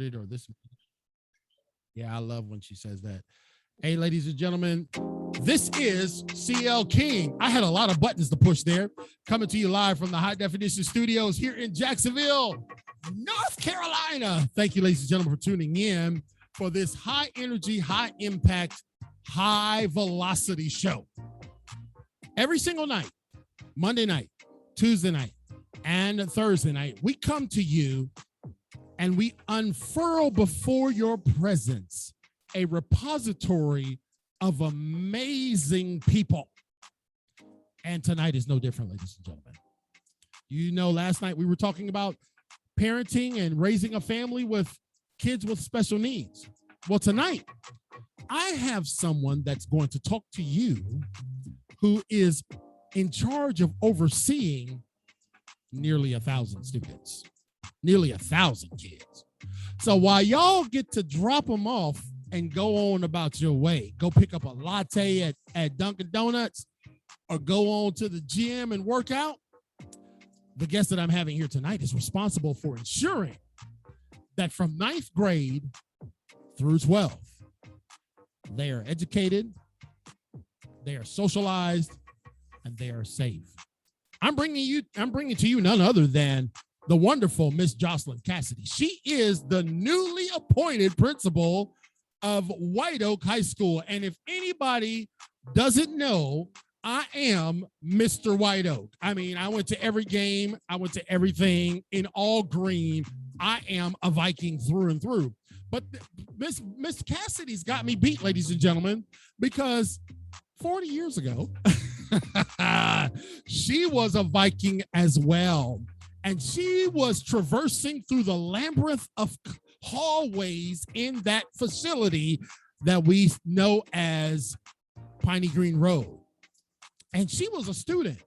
it or this. Yeah, I love when she says that. Hey, ladies and gentlemen, this is CL King. I had a lot of buttons to push there. Coming to you live from the High Definition Studios here in Jacksonville, North Carolina. Thank you, ladies and gentlemen, for tuning in for this high energy, high impact, high velocity show. Every single night, Monday night, Tuesday night, and Thursday night, we come to you and we unfurl before your presence a repository of amazing people. And tonight is no different, ladies and gentlemen. You know, last night we were talking about parenting and raising a family with kids with special needs. Well, tonight, I have someone that's going to talk to you who is in charge of overseeing nearly 1,000 students, nearly 1,000 kids. So while y'all get to drop them off and go on about your way, go pick up a latte at Dunkin' Donuts or go on to the gym and work out, the guest that I'm having here tonight is responsible for ensuring that from 9th grade through 12th, they are educated, they are socialized, and they are safe. I'm bringing to you none other than the wonderful Miss Joycelyn Cassidy. She is the newly appointed principal of White Oak High School. And if anybody doesn't know, I am Mr. White Oak. I mean, I went to every game. I went to everything in all green. I am a Viking through and through. But Miss Cassidy's got me beat, ladies and gentlemen, because 40 years ago, she was a Viking as well. And she was traversing through the labyrinth of hallways in that facility that we know as Piney Green Road. And she was a student.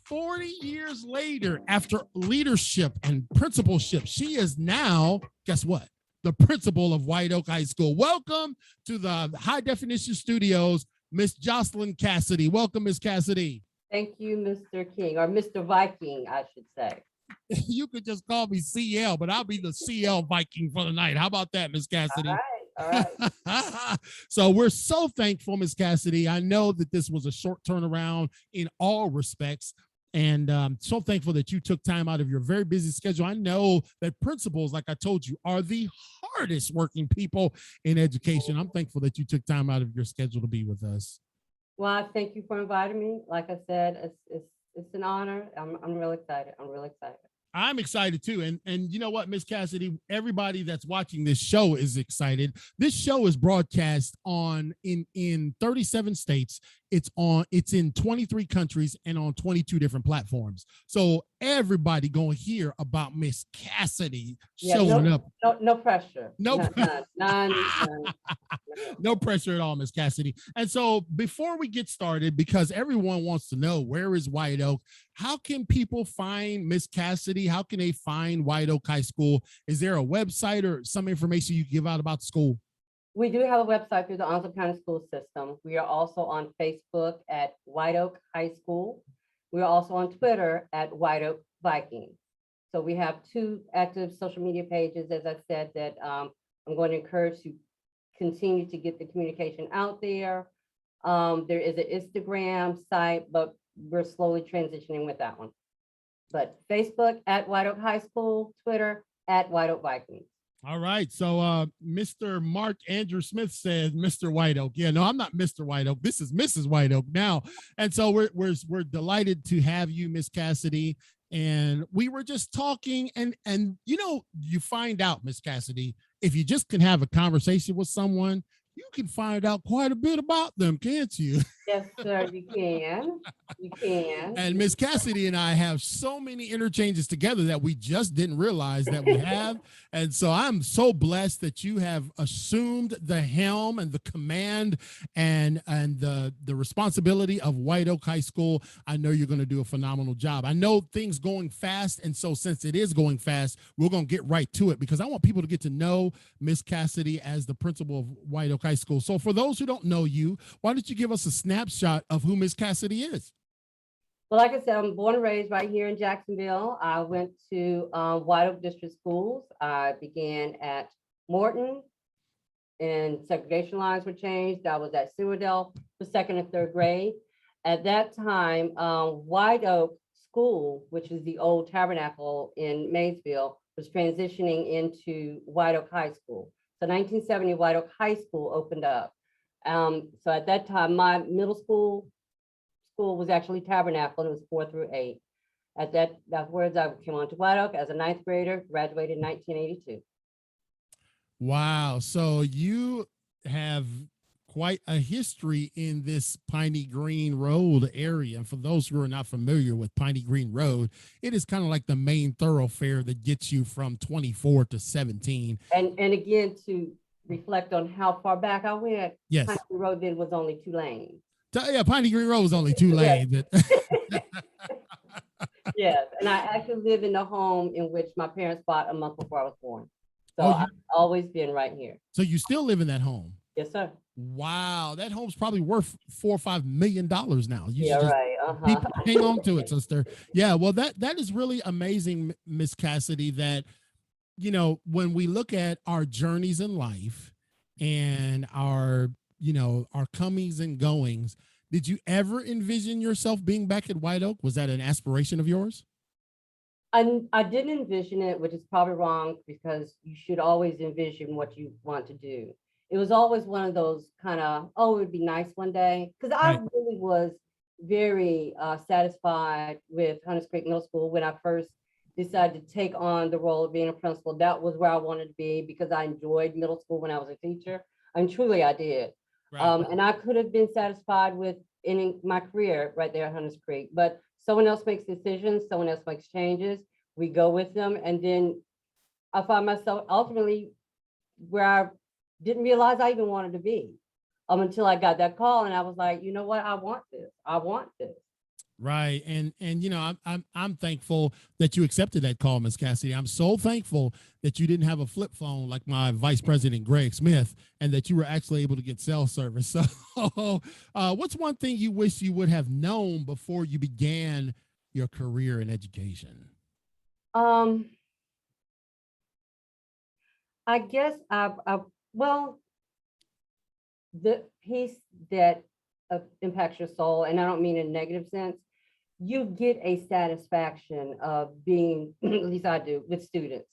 40 years later, after leadership and principalship, she is now, guess what? The principal of White Oak High School. Welcome to the High Definition Studios, Miss Joycelyn Cassidy. Welcome, Miss Cassidy. Thank you, Mr. King, or Mr. Viking, I should say. You could just call me CL, but I'll be the CL Viking for the night. How about that, Miss Cassidy? All right. So we're so thankful, Miss Cassidy. I know that this was a short turnaround in all respects, and so thankful that you took time out of your very busy schedule. I know that principals, like I told you, are the hardest working people in education. I'm thankful that you took time out of your schedule to be with us. Well, I thank you for inviting me. Like I said, it's an honor. I'm really excited. I'm excited too. And you know what, Miss Cassidy, everybody that's watching this show is excited. This show is broadcast in 37 states. It's in 23 countries and on 22 different platforms. So everybody gonna hear about Miss Cassidy showing up. No pressure. None. No pressure at all, Miss Cassidy. And so before we get started, because everyone wants to know where is White Oak, how can people find Miss Cassidy? How can they find White Oak High School? Is there a website or some information you can give out about the school? We do have a website through the Onslow County School System. We are also on Facebook at White Oak High School. We are also on Twitter at White Oak Viking. So we have 2 active social media pages, as I said, that I'm going to encourage to continue to get the communication out there. There is an Instagram site, but we're slowly transitioning with that one. But Facebook at White Oak High School, Twitter at White Oak Vikings. All right. So Mr. Mark Andrew Smith says Mr. White Oak. Yeah, no, I'm not Mr. White Oak. This is Mrs. White Oak now. And so we're delighted to have you, Miss Cassidy. And we were just talking and you know, you find out, Miss Cassidy, if you just can have a conversation with someone, you can find out quite a bit about them, can't you? Yes, sir, you can. You can. And Miss Cassidy and I have so many interchanges together that we just didn't realize that we have. And so I'm so blessed that you have assumed the helm and the command and the responsibility of White Oak High School. I know you're going to do a phenomenal job. I know things going fast. And so since it is going fast, we're going to get right to it because I want people to get to know Miss Cassidy as the principal of White Oak High School. So for those who don't know you, why don't you give us a snapshot of who Miss Cassidy is? Well, like I said, I'm born and raised right here in Jacksonville. I went to White Oak District Schools. I began at Morton, and segregation lines were changed. I was at Sewardell for second and third grade. At that time, White Oak School, which is the old Tabernacle in Maysville, was transitioning into White Oak High School. So 1970, White Oak High School opened up. So at that time, my middle school was actually Tabernacle, and it was 4 through 8. That's where I came on to White Oak as a ninth grader, graduated in 1982. Wow. So you have quite a history in this Piney Green Road area. And for those who are not familiar with Piney Green Road, it is kind of like the main thoroughfare that gets you from 24 to 17. And again, to reflect on how far back I went, Yes. Piney Green Road then was only 2 lanes. Yeah, Piney Green Road was only 2 lanes. Yes, and I actually live in the home in which my parents bought a month before I was born. So I've always been right here. So you still live in that home? Yes, sir. Wow, that home's probably worth $4 or $5 million now. You Yeah, should just right. hang on to it, sister. Yeah, well, that is really amazing, Miss Cassidy, that, you know, when we look at our journeys in life and our, you know, our comings and goings, did you ever envision yourself being back at White Oak? Was that an aspiration of yours? I didn't envision it, which is probably wrong, because you should always envision what you want to do. It was always one of those kind of, oh, it would be nice one day. Because I really was very satisfied with Hunters Creek Middle School when I first decided to take on the role of being a principal. That was where I wanted to be, because I enjoyed middle school when I was a teacher. And truly I did. Right. And I could have been satisfied with ending my career right there at Hunters Creek, but someone else makes decisions, someone else makes changes, we go with them. And then I find myself ultimately where I didn't realize I even wanted to be until I got that call. And I was like, you know what? I want this. I want this. Right. And you know, I'm thankful that you accepted that call, Miss Cassidy. I'm so thankful that you didn't have a flip phone like my vice president, Greg Smith, and that you were actually able to get cell service. So what's one thing you wish you would have known before you began your career in education? I guess well, the piece that impacts your soul, and I don't mean in a negative sense, you get a satisfaction of being, at least I do, with students.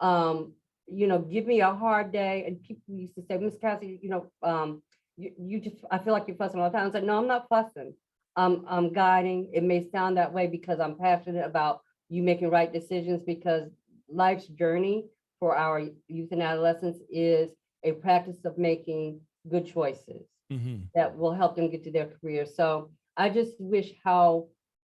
You know, give me a hard day, and people used to say, Miss Cassidy, you know, you just, I feel like you're fussing all the time. I was like, no, I'm not fussing. I'm guiding. It may sound that way because I'm passionate about you making right decisions, because life's journey for our youth and adolescents is a practice of making good choices that will help them get to their career. So I just wish how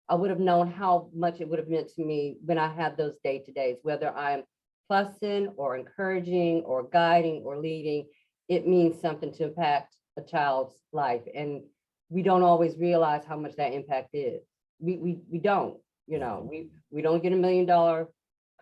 I would have known how much it would have meant to me when I had those day-to-days, whether I'm fussing or encouraging or guiding or leading. It means something to impact a child's life. And we don't always realize how much that impact is. We don't, you know, we don't get $1 million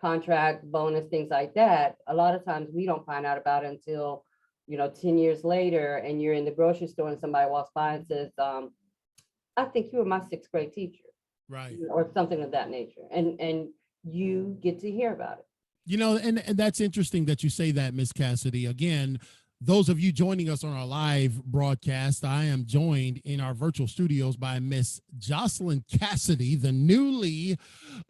contract, bonus, things like that. A lot of times we don't find out about it until, you know, 10 years later, and you're in the grocery store and somebody walks by and says, I think you were my 6th grade teacher. Right. Or something of that nature. And you get to hear about it. You know, and that's interesting that you say that, Miss Cassidy. Again, those of you joining us on our live broadcast, I am joined in our virtual studios by Miss Joycelyn Cassidy, the newly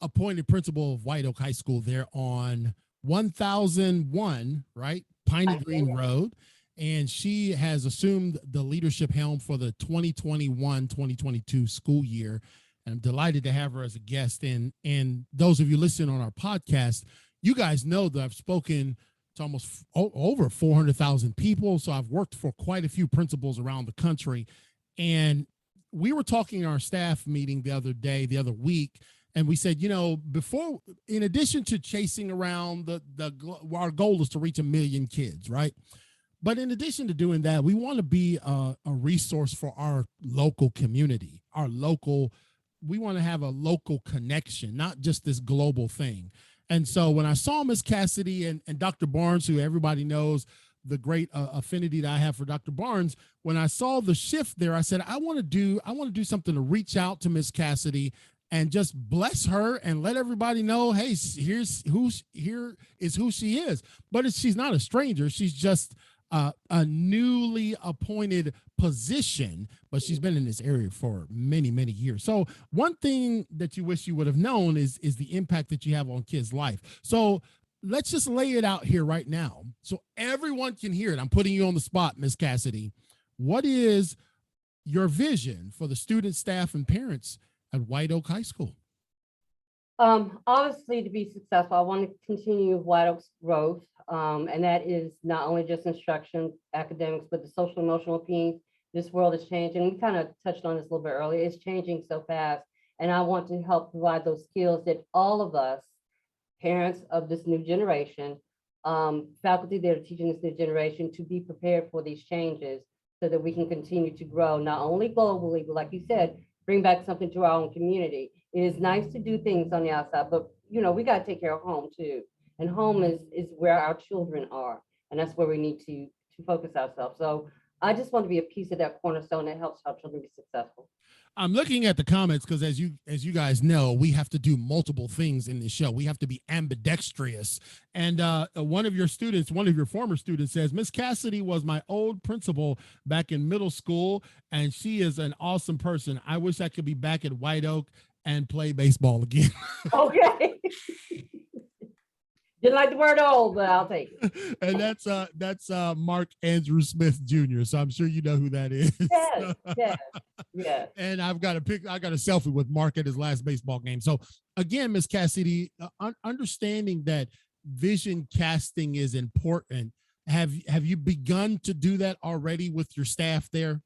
appointed principal of White Oak High School there on 1001, right? Piney Green Road. And she has assumed the leadership helm for the 2021-2022 school year. And I'm delighted to have her as a guest. And those of you listening on our podcast, you guys know that I've spoken to almost over 400,000 people. So I've worked for quite a few principals around the country. And we were talking in our staff meeting the other week, and we said, you know, before, in addition to chasing around our goal is to reach 1 million kids, right? But in addition to doing that, we want to be a resource for our local community, we want to have a local connection, not just this global thing. And so when I saw Miss Cassidy and Dr. Barnes, who everybody knows the great affinity that I have for Dr. Barnes, when I saw the shift there, I said, I want to do something to reach out to Miss Cassidy and just bless her and let everybody know, hey, here is who she is. But she's not a stranger. She's just a newly appointed position, but she's been in this area for many, many years. So one thing that you wish you would have known is the impact that you have on kids' life. So let's just lay it out here right now so everyone can hear it. I'm putting you on the spot, Miss Cassidy. What is your vision for the students, staff, and parents at White Oak High School? Obviously, to be successful, I want to continue White Oak's growth. And that is not only just instruction, academics, but the social emotional piece. This world is changing. We kind of touched on this a little bit earlier. It's changing so fast. And I want to help provide those skills that all of us, parents of this new generation, faculty that are teaching this new generation, to be prepared for these changes so that we can continue to grow, not only globally, but like you said, bring back something to our own community. It is nice to do things on the outside, but we got to take care of home too. And home is where our children are. And that's where we need to focus ourselves. So I just want to be a piece of that cornerstone that helps our children be successful. I'm looking at the comments because as you guys know, we have to do multiple things in this show. We have to be ambidextrous. And one of your former students says, Miss Cassidy was my old principal back in middle school, and she is an awesome person. I wish I could be back at White Oak and play baseball again. Okay. Didn't like the word old, but I'll take it. And that's Mark Andrew Smith Jr. So I'm sure you know who that is. Yes. And I got a selfie with Mark at his last baseball game. So again, Miss Cassidy, understanding that vision casting is important. Have you begun to do that already with your staff there?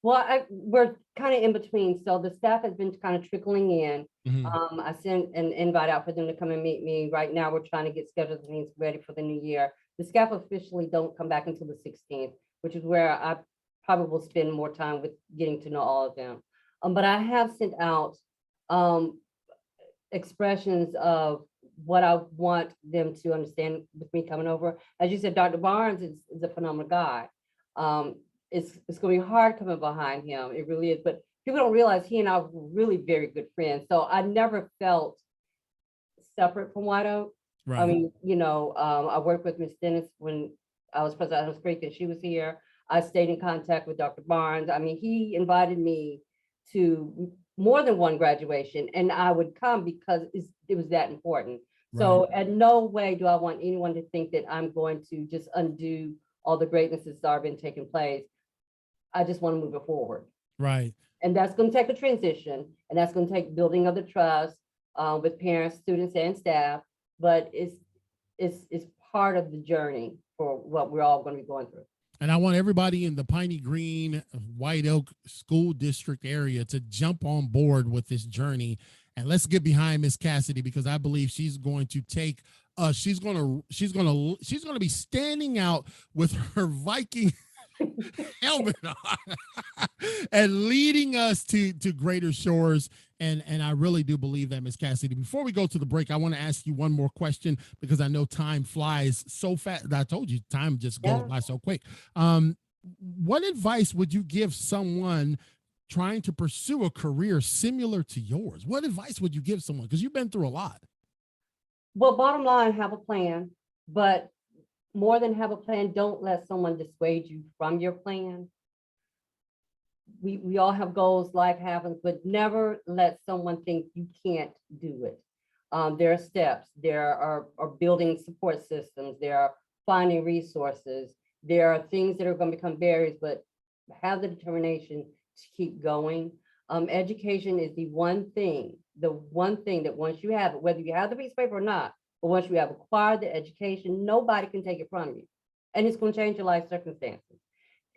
Well, we're kind of in between. So the staff has been kind of trickling in. Mm-hmm. I sent an invite out for them to come and meet me. Right now, we're trying to get scheduled things ready for the new year. The staff officially don't come back until the 16th, which is where I probably will spend more time with getting to know all of them. But I have sent out expressions of what I want them to understand with me coming over. As you said, Dr. Barnes is a phenomenal guy. It's going to be hard coming behind him. It really is. But people don't realize he and I were really very good friends. So I never felt separate from White Oak. Right. I mean, I worked with Ms. Dennis when I was president of Creek and she was here. I stayed in contact with Dr. Barnes. I mean, he invited me to more than one graduation, and I would come because it was that important. Right. So at no way do I want anyone to think that I'm going to just undo all the greatness that's already been taking place. I just want to move it forward. Right. And that's going to take a transition, and that's going to take building of the trust with parents, students, and staff. But it's part of the journey for what we're all going to be going through. And I want everybody in the Piney Green, White Oak School District area to jump on board with this journey. And let's get behind Miss Cassidy, because I believe she's going to take us. She's going to be standing out with her Viking helmet on and leading us to greater shores. And I really do believe that, Miss Cassidy. Before we go to the break, I want to ask you one more question, because I know time flies so fast. I told you, time just goes by so quick. What advice would you give someone trying to pursue a career similar to yours? What advice would you give someone? Because you've been through a lot. Well, bottom line, have a plan, but more than have a plan, don't let someone dissuade you from your plan. We all have goals, life happens, but never let someone think you can't do it. There are steps, there are building support systems, there are finding resources, there are things that are going to become barriers, but have the determination to keep going. Education is the one thing that once you have it, whether you have the piece of paper or not, but once you have acquired the education, nobody can take it from you. And it's going to change your life circumstances.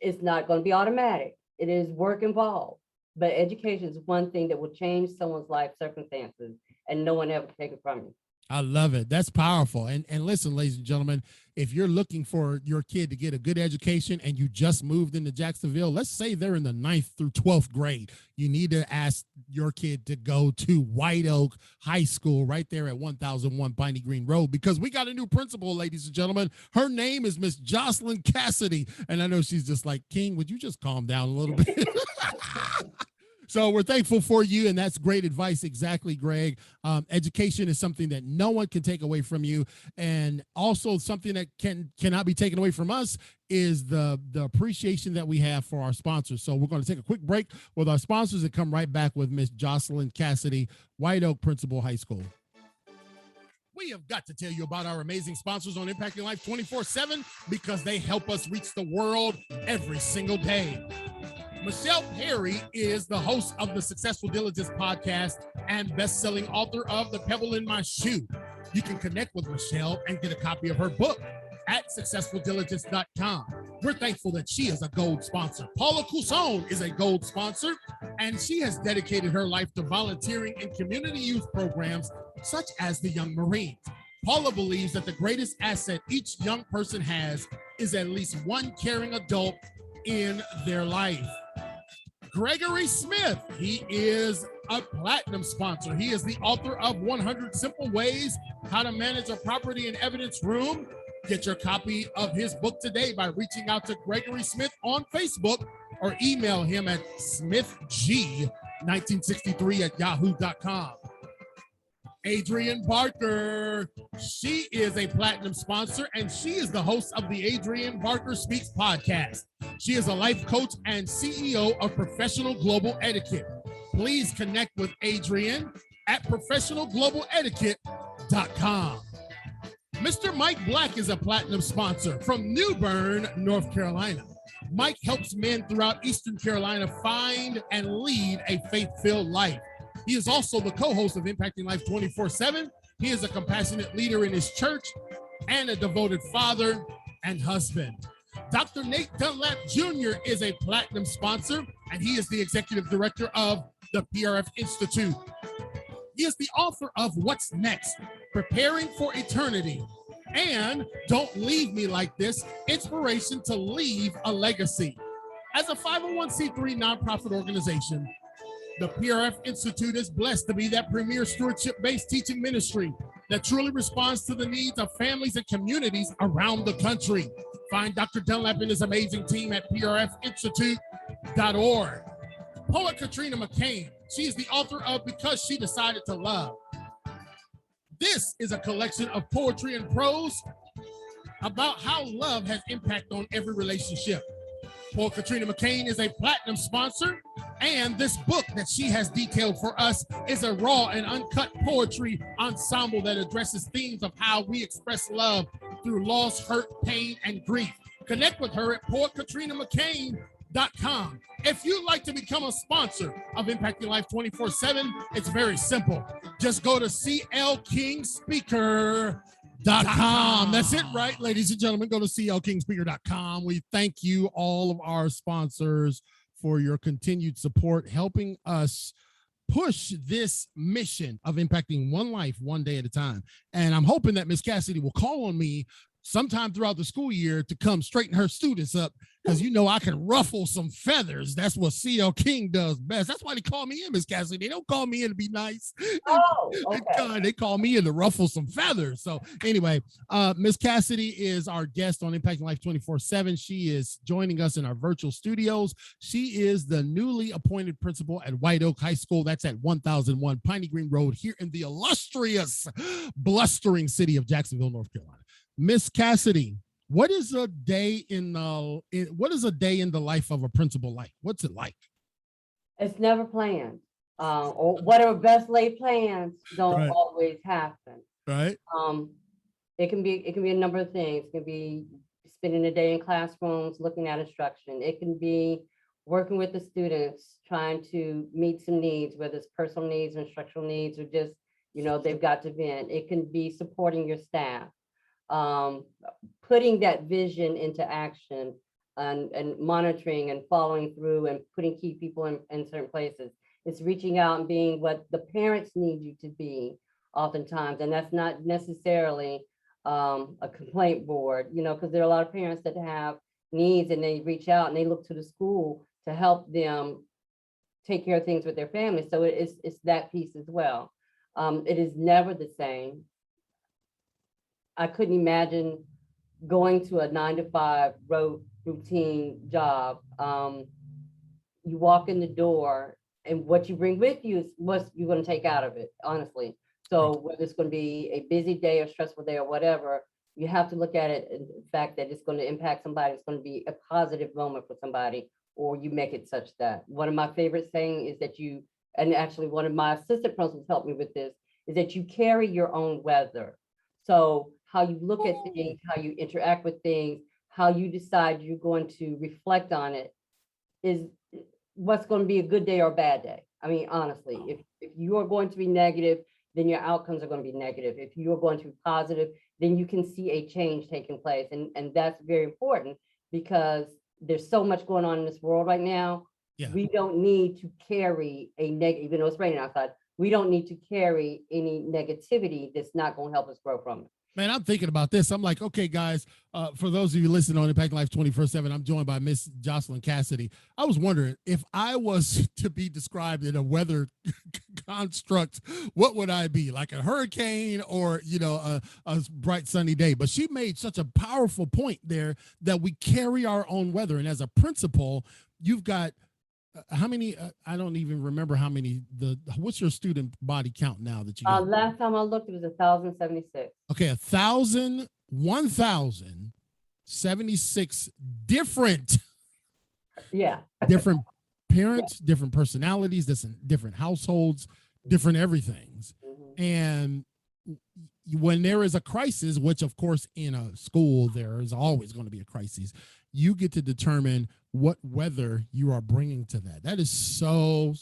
It's not going to be automatic. It is work involved, but education is one thing that will change someone's life circumstances, and no one ever can take it from you. I love it. That's powerful. And listen, ladies and gentlemen, if you're looking for your kid to get a good education and you just moved into Jacksonville, let's say they're in the 9th through 12th grade, you need to ask your kid to go to White Oak High School right there at 1001 Piney Green Road, because we got a new principal, ladies and gentlemen. Her name is Miss Joycelyn Cassidy. And I know she's just like, King, would you just calm down a little bit? So we're thankful for you, and that's great advice. Exactly, Greg. Education is something that no one can take away from you, and also something that cannot be taken away from us is the appreciation that we have for our sponsors. So we're going to take a quick break with our sponsors and come right back with Miss Joycelyn Cassidy, White Oak Principal High School. We have got to tell you about our amazing sponsors on Impacting Life 24/7 because they help us reach the world every single day. Michelle Perry is the host of the Successful Diligence podcast and best-selling author of The Pebble in My Shoe. You can connect with Michelle and get a copy of her book at successfuldiligence.com. We're thankful that she is a gold sponsor. Paula Cousson is a gold sponsor, and she has dedicated her life to volunteering in community youth programs such as the Young Marines. Paula believes that the greatest asset each young person has is at least one caring adult in their life. Gregory Smith, he is a platinum sponsor. He is the author of 100 Simple Ways How to Manage a Property and Evidence Room. Get your copy of his book today by reaching out to Gregory Smith on Facebook or email him at smithg1963@yahoo.com. Adrienne Barker, she is a platinum sponsor, and she is the host of the Adrienne Barker Speaks podcast. She is a life coach and CEO of Professional Global Etiquette. Please connect with Adrienne at professionalglobaletiquette.com. Mr. Mike Black is a platinum sponsor from New Bern, North Carolina. Mike helps men throughout Eastern Carolina find and lead a faith-filled life. He is also the co-host of Impacting Life 24/7. He is a compassionate leader in his church and a devoted father and husband. Dr. Nate Dunlap Jr. is a platinum sponsor, and he is the executive director of the PRF Institute. He is the author of What's Next? Preparing for Eternity, and Don't Leave Me Like This, Inspiration to Leave a Legacy. As a 501c3 nonprofit organization, the PRF Institute is blessed to be that premier stewardship-based teaching ministry that truly responds to the needs of families and communities around the country. Find Dr. Dunlap and his amazing team at prfinstitute.org. Poet Katrina McCain, she is the author of Because She Decided to Love. This is a collection of poetry and prose about how love has impact on every relationship. Poet Katrina McCain is a platinum sponsor, and this book that she has detailed for us is a raw and uncut poetry ensemble that addresses themes of how we express love through loss, hurt, pain, and grief. Connect with her at poetkatrinaMcCain.com. If you'd like to become a sponsor of Impacting Life 24/7, it's very simple. Just go to CLKingspeaker.com. That's it, right, ladies and gentlemen? Go to CLKingspeaker.com. We thank you, all of our sponsors, for your continued support, helping us push this mission of impacting one life one day at a time. And I'm hoping that Miss Cassidy will call on me sometime throughout the school year to come straighten her students up, because you know I can ruffle some feathers. That's what CL King does best. That's why they call me in, Miss Cassidy. They don't call me in to be nice. Oh, okay. They call me in to ruffle some feathers. So anyway, Miss Cassidy is our guest on Impacting Life 24/7. She is joining us in our virtual studios. She is the newly appointed principal at White Oak High School. That's at 1001 Piney Green Road here in the illustrious, blustering city of Jacksonville, North Carolina. Miss Cassidy, what is a day in the life of a principal like? What's it like? It's never planned. Or whatever best laid plans don't always happen. Right. It can be a number of things. It can be spending a day in classrooms looking at instruction. It can be working with the students, trying to meet some needs, whether it's personal needs, instructional needs, or just, they've got to vent. It can be supporting your staff. Putting that vision into action and monitoring and following through and putting key people in certain places. It's reaching out and being what the parents need you to be oftentimes. And that's not necessarily a complaint board, because there are a lot of parents that have needs and they reach out and they look to the school to help them take care of things with their families. So it's that piece as well. It is never the same. I couldn't imagine going to a 9-to-5 routine job. You walk in the door and what you bring with you is what you're going to take out of it, honestly. So whether it's going to be a busy day or stressful day or whatever, you have to look at it in the fact that it's going to impact somebody. It's going to be a positive moment for somebody, or you make it such that. One of my favorite saying is that you, and actually one of my assistant principals helped me with this, is that you carry your own weather. So how you look at things, how you interact with things, how you decide you're going to reflect on it is what's going to be a good day or a bad day. I mean, honestly, if you are going to be negative, then your outcomes are going to be negative. If you are going to be positive, then you can see a change taking place. And that's very important because there's so much going on in this world right now. Yeah. We don't need to carry a negative, even though it's raining outside, we don't need to carry any negativity that's not going to help us grow from it. Man, I'm thinking about this. I'm like, okay, guys, for those of you listening on Impact Life 24/7, I'm joined by Miss Joycelyn Cassidy. I was wondering if I was to be described in a weather construct, what would I be? Like a hurricane or, a bright sunny day? But she made such a powerful point there that we carry our own weather. And as a principal, you've got how many? I don't even remember how many. What's your student body count now that you got? Last time I looked, it was 1,076. Okay, 1,076 different parents, different personalities, different households, different everythings. Mm-hmm. And when there is a crisis, which of course in a school there is always going to be a crisis, you get to determine what weather you are bringing to that. That is so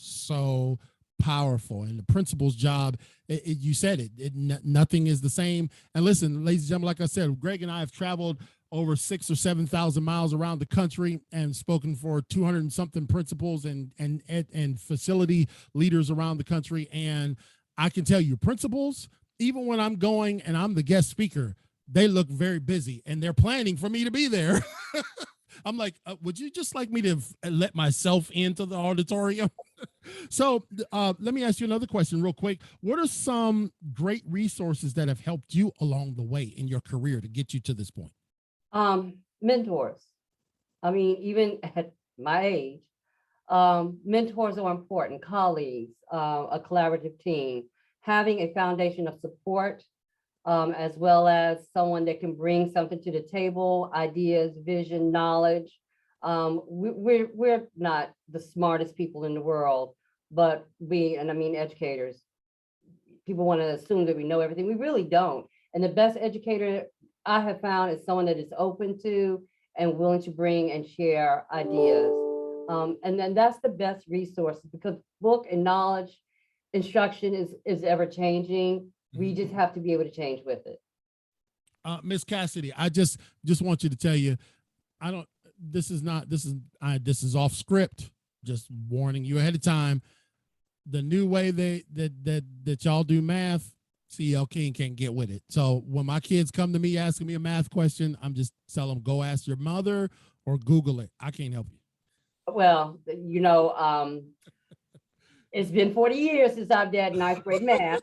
powerful. And the principal's job, you said it, nothing is the same. And listen, ladies and gentlemen, like I said, Greg and I have traveled over 6,000 or 7,000 miles around the country and spoken for 200 and something principals and facility leaders around the country. And I can tell you, principals, even when I'm going and I'm the guest speaker, they look very busy and they're planning for me to be there. I'm like, would you just like me to let myself into the auditorium? So let me ask you another question real quick. What are some great resources that have helped you along the way in your career to get you to this point? Mentors. I mean, even at my age, mentors are important, colleagues, a collaborative team, having a foundation of support, as well as someone that can bring something to the table, ideas, vision, knowledge. We're not the smartest people in the world, but educators, people want to assume that we know everything. We really don't. And the best educator I have found is someone that is open to and willing to bring and share ideas. And then that's the best resource because book and knowledge, instruction is ever changing. We just have to be able to change with it. Miss Cassidy, I just want you to tell you, this is off script. Just warning you ahead of time. The new way that y'all do math, CL King can't get with it. So when my kids come to me asking me a math question, I'm just tell them, go ask your mother or Google it. I can't help you. Well, it's been 40 years since I've done ninth grade math,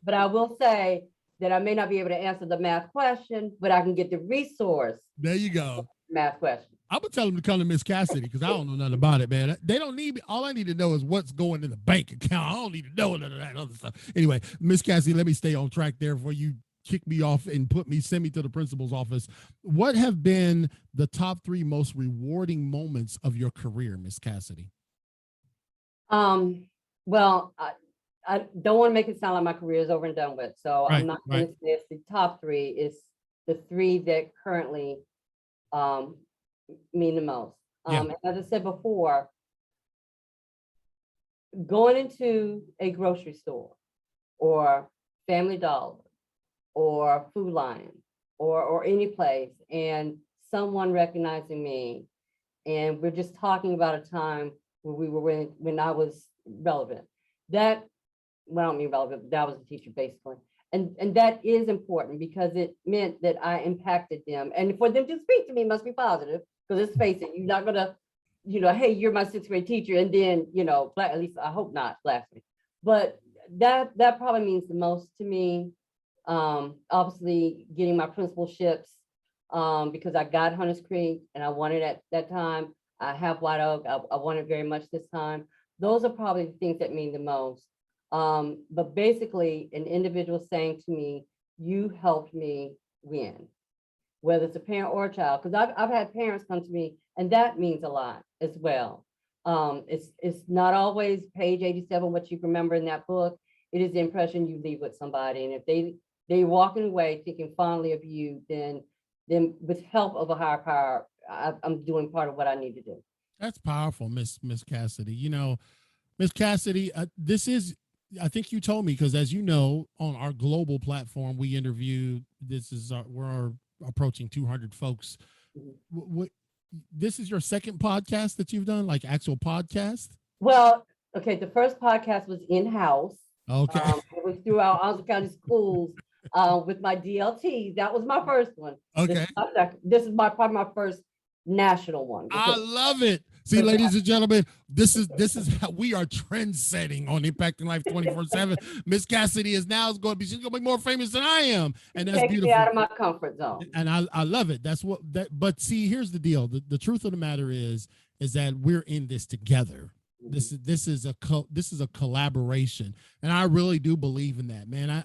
but I will say that I may not be able to answer the math question, but I can get the resource. There you go. Math question. I'm gonna tell them to come to Miss Cassidy because I don't know nothing about it, man. They don't need me. All I need to know is what's going in the bank account. I don't need to know none of that other stuff. Anyway, Miss Cassidy, let me stay on track there before you kick me off and send me to the principal's office. What have been the top 3 most rewarding moments of your career, Miss Cassidy? Well, I don't want to make it sound like my career is over and done with. So I'm not going to say it's the top 3. It's the 3 that currently mean the most. As I said before, going into a grocery store or Family Dollar or Food Lion or any place and someone recognizing me, and we're just talking about a time where we were when I was relevant. I don't mean relevant, but that was a teacher basically. And that is important because it meant that I impacted them. And for them to speak to me must be positive, because let's face it, you're not gonna, hey, you're my 6th grade teacher, and then, at least I hope not, blasphemy. But that probably means the most to me. Obviously getting my principalships, because I got Hunters Creek and I wanted at that time. I have White Oak, I want it very much this time. Those are probably the things that mean the most. But basically, an individual saying to me, you helped me win, whether it's a parent or a child, because I've had parents come to me, and that means a lot as well. It's not always page 87 what you remember in that book. It is the impression you leave with somebody, and if they walking away thinking fondly of you, then with help of a higher power, I'm doing part of what I need to do. That's powerful, Miss Cassidy. You know, Miss Cassidy, this is, I think you told me, because as you know, on our global platform, we interview, we're approaching 200 folks. Mhm. This is your second podcast that you've done, like actual podcast? Well, okay, the first podcast was in-house. Okay. It was through our Onslow County schools with my DLT. That was my first one. Okay. This is probably my first national one. I love it. See, ladies and gentlemen, this is how we are trend setting on Impacting Life 24/7. Miss Cassidy is now going to be more famous than I am, and that's beautiful. Me out of my comfort zone, and I love it. That's what that. But see, here's the deal. The truth of the matter is that we're in this together. This is a collaboration, and I really do believe in that, man.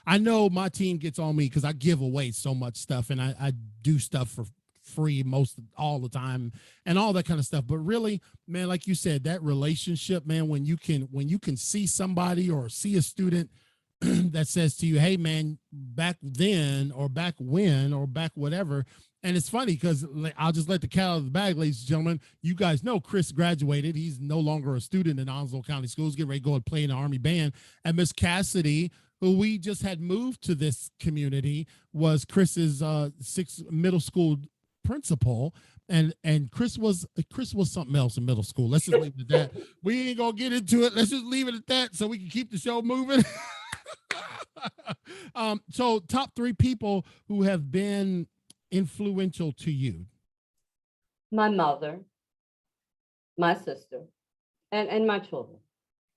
I know my team gets on me because I give away so much stuff, and I do stuff for free all the time and all that kind of stuff. But really, man, like you said, that relationship, man, when you can see somebody or see a student that says to you, hey man, back then or back when or back whatever. And it's funny because I'll just let the cat out of the bag, ladies and gentlemen. You guys know Chris graduated. He's no longer a student in Onslow County Schools, getting ready to go and play in the Army band. And Miss Cassidy, who we just had moved to this community, was Chris's middle school principal, and Chris was something else in middle school. Let's just leave it at that. We ain't gonna get into it. Let's just leave it at that so we can keep the show moving. So top 3 people who have been influential to you. My mother, my sister, and my children.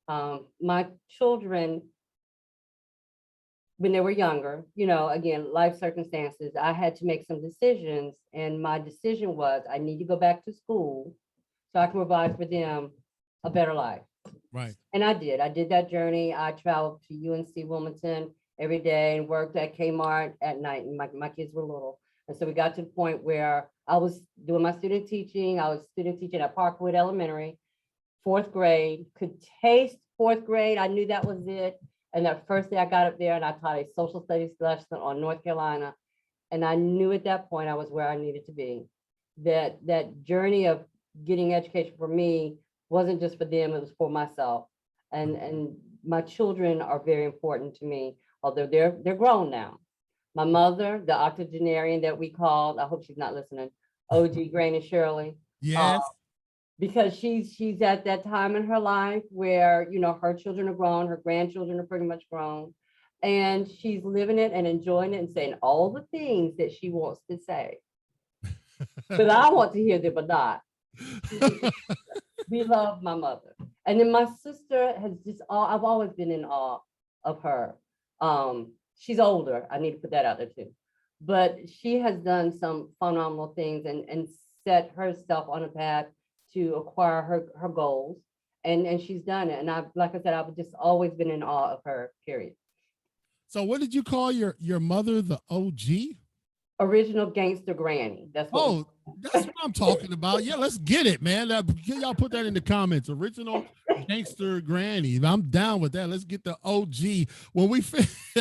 My children, when they were younger, again, life circumstances, I had to make some decisions. And my decision was I need to go back to school so I can provide for them a better life. Right. And I did. I did that journey. I traveled to UNC Wilmington every day and worked at Kmart at night. And my kids were little. And so we got to the point where I was doing my student teaching. I was student teaching at Parkwood Elementary, 4th grade, could taste 4th grade. I knew that was it. And that first day I got up there and I taught a social studies lesson on North Carolina. And I knew at that point I was where I needed to be. That journey of getting education for me wasn't just for them, it was for myself. And my children are very important to me, although they're grown now. My mother, the octogenarian that we called, I hope she's not listening, OG Granny Shirley. Yes. Because she's at that time in her life where, her children are grown, her grandchildren are pretty much grown, and she's living it and enjoying it and saying all the things that she wants to say. But I want to hear them or not. We love my mother. And then my sister has I've always been in awe of her. She's older. I need to put that out there too. But she has done some phenomenal things and set herself on a path to acquire her goals, and she's done it. And like I said, I've just always been in awe of her, period. So what did you call your mother, the OG? Original gangster granny. That's what I'm talking about. Yeah, let's get it, man. Y'all put that in the comments. Original gangster granny. I'm down with that. Let's get the OG.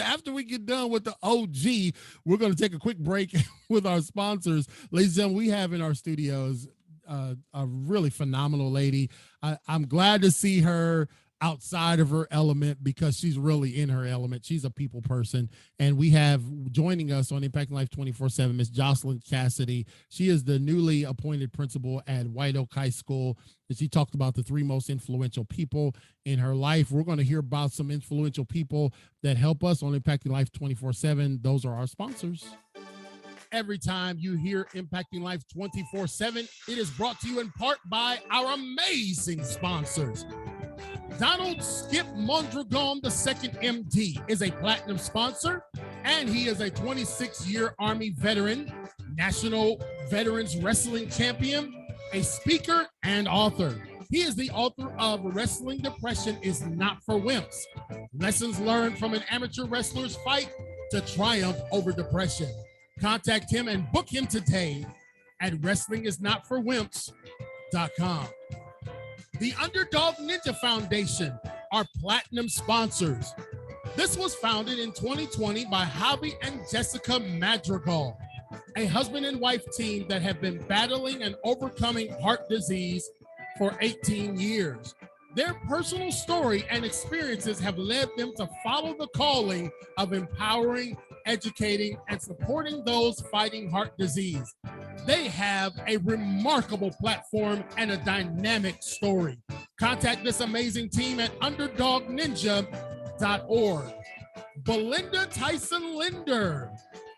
After we get done with the OG, we're going to take a quick break with our sponsors. Ladies and gentlemen, we have in our studios a really phenomenal lady. I'm glad to see her outside of her element because she's really in her element. She's a people person. And we have joining us on Impacting Life 24/7, Miss Joycelyn Cassidy. She is the newly appointed principal at White Oak High School. And she talked about the 3 most influential people in her life. We're going to hear about some influential people that help us on Impacting Life 24/7. Those are our sponsors. Every time you hear Impacting Life 24/7, it is brought to you in part by our amazing sponsors. Donald Skip Mondragon II, MD, is a platinum sponsor, and he is a 26-year Army veteran, National Veterans Wrestling Champion, a speaker, and author. He is the author of Wrestling Depression is Not for Wimps. Lessons learned from an amateur wrestler's fight to triumph over depression. Contact him and book him today at wrestlingisnotforwimps.com. The Underdog Ninja Foundation are platinum sponsors. This was founded in 2020 by Javi and Jessica Madrigal, a husband and wife team that have been battling and overcoming heart disease for 18 years. Their personal story and experiences have led them to follow the calling of empowering, educating, and supporting those fighting heart disease. They have a remarkable platform and a dynamic story. Contact this amazing team at underdogninja.org. Belinda Tyson Linder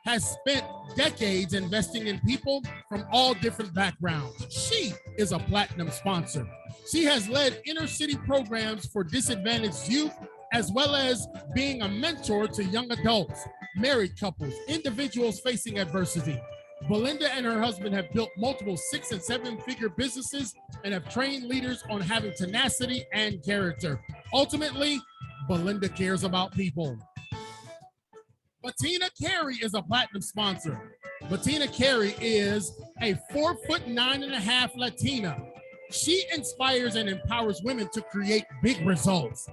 has spent decades investing in people from all different backgrounds. She is a platinum sponsor. She has led inner city programs for disadvantaged youth, as well as being a mentor to young adults, married couples, individuals facing adversity. Belinda and her husband have built multiple 6- and 7-figure businesses and have trained leaders on having tenacity and character. Ultimately, Belinda cares about people. Bettina Carey is a platinum sponsor. Bettina Carey is a 4'9.5" Latina. She inspires and empowers women to create big results.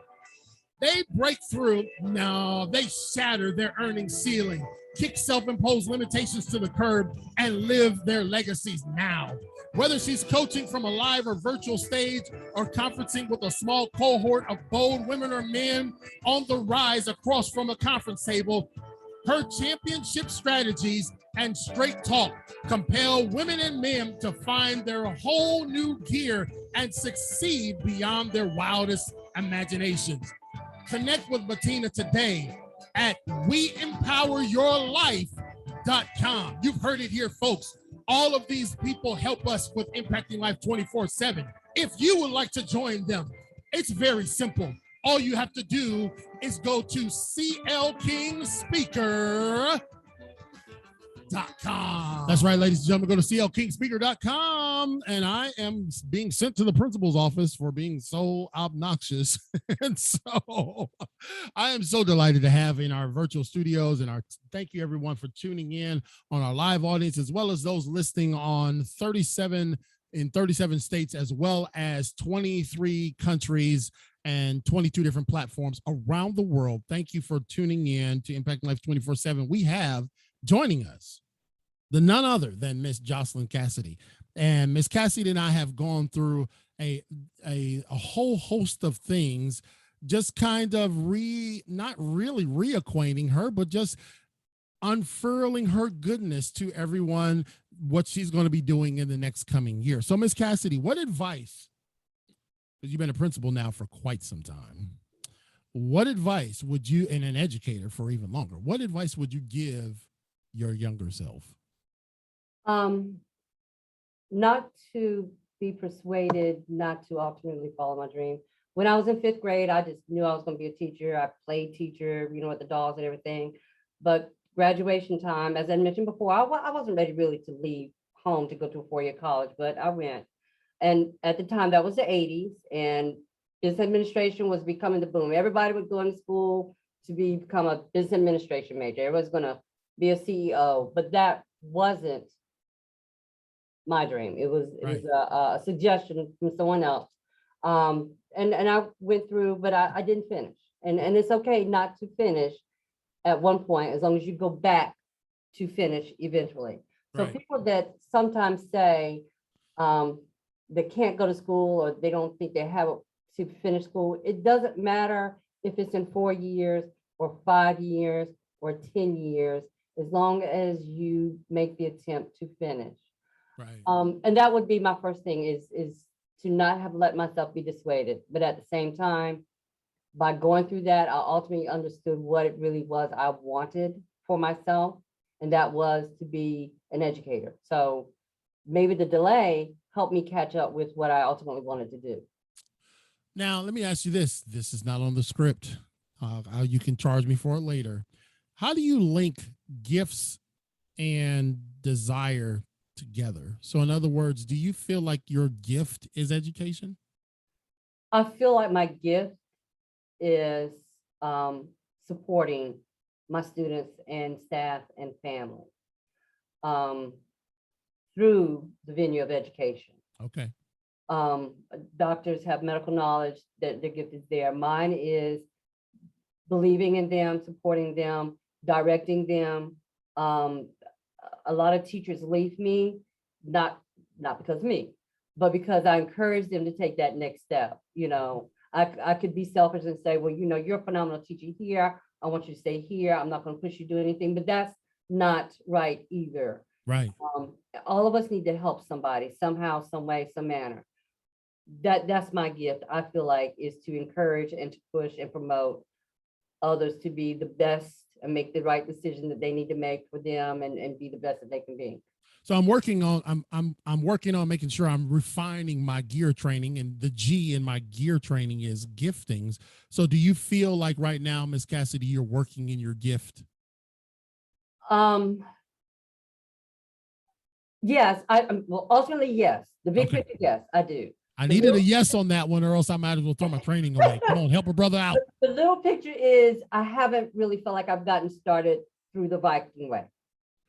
They break through, no, they shatter their earning ceiling, kick self-imposed limitations to the curb, and live their legacies now. Whether she's coaching from a live or virtual stage or conferencing with a small cohort of bold women or men on the rise across from a conference table, her championship strategies and straight talk compel women and men to find their whole new gear and succeed beyond their wildest imaginations. Connect with Bettina today at weempoweryourlife.com. You've heard it here, folks. All of these people help us with impacting life 24/7. If you would like to join them, it's very simple. All you have to do is go to clkingspeaker.com. That's right, ladies and gentlemen, go to clkingspeaker.com. And I am being sent to the principal's office for being so obnoxious. And so I am so delighted to have in our virtual studios and thank you everyone for tuning in on our live audience, as well as those listening on 37 states, as well as 23 countries and 22 different platforms around the world. Thank you for tuning in to Impact Life 24/7. We have joining us the none other than Miss Joycelyn Cassidy. And Miss Cassidy and I have gone through a whole host of things, just kind of not really reacquainting her, but just unfurling her goodness to everyone, what she's going to be doing in the next coming year. So Miss Cassidy, what advice, because you've been a principal now for quite some time, what advice would you, and an educator for even longer, what advice would you give your younger self? Not to be persuaded not to ultimately follow my dream. When I was in 5th grade, I just knew I was going to be a teacher. I played teacher, with the dogs and everything. But graduation time, as I mentioned before, I wasn't ready really to leave home to go to a 4-year college, but I went. And at the time, that was the 80s, and business administration was becoming the boom. Everybody was going to school to become a business administration major. Everyone's going to be a CEO, but that wasn't my dream. It was a suggestion from someone else. And I went through, but I didn't finish. And it's okay not to finish at one point, as long as you go back to finish eventually. So people that sometimes say they can't go to school or they don't think they have to finish school, it doesn't matter if it's in 4 years or 5 years or 10 years, as long as you make the attempt to finish. Right. And that would be my first thing is to not have let myself be dissuaded. But at the same time, by going through that, I ultimately understood what it really was I wanted for myself, and that was to be an educator. So maybe the delay helped me catch up with what I ultimately wanted to do. Now, let me ask you this. This is not on the script. You can charge me for it later. How do you link gifts and desire together? So in other words, do you feel like your gift is education? I feel like my gift is supporting my students and staff and family um, through the venue of education. Okay. Um, Doctors have medical knowledge, that their gift is there. Mine is believing in them, supporting them, directing them. Um, a lot of teachers leave me, not because of me, but because I encourage them to take that next step. You know, I could be selfish and say, well, you know, you're a phenomenal teacher here. I want you to stay here. I'm not going to push you to do anything, but that's not right either. Right. All of us need to help somebody somehow, some way, some manner. That's my gift. I feel like is to encourage and to push and promote others to be the best and make the right decision that they need to make for them and be the best that they can be. So I'm working on I'm working on making sure I'm refining my gear training, and the G in my gear training is giftings. So do you feel like right now, Miss Cassidy, you're working in your gift? Yes, well, ultimately, yes. The big Okay. picture, yes, I do. I The needed little, a yes on that one, or else I might as well throw my training away. Come on, help a brother out. the little picture is I haven't really felt like I've gotten started through the Viking way.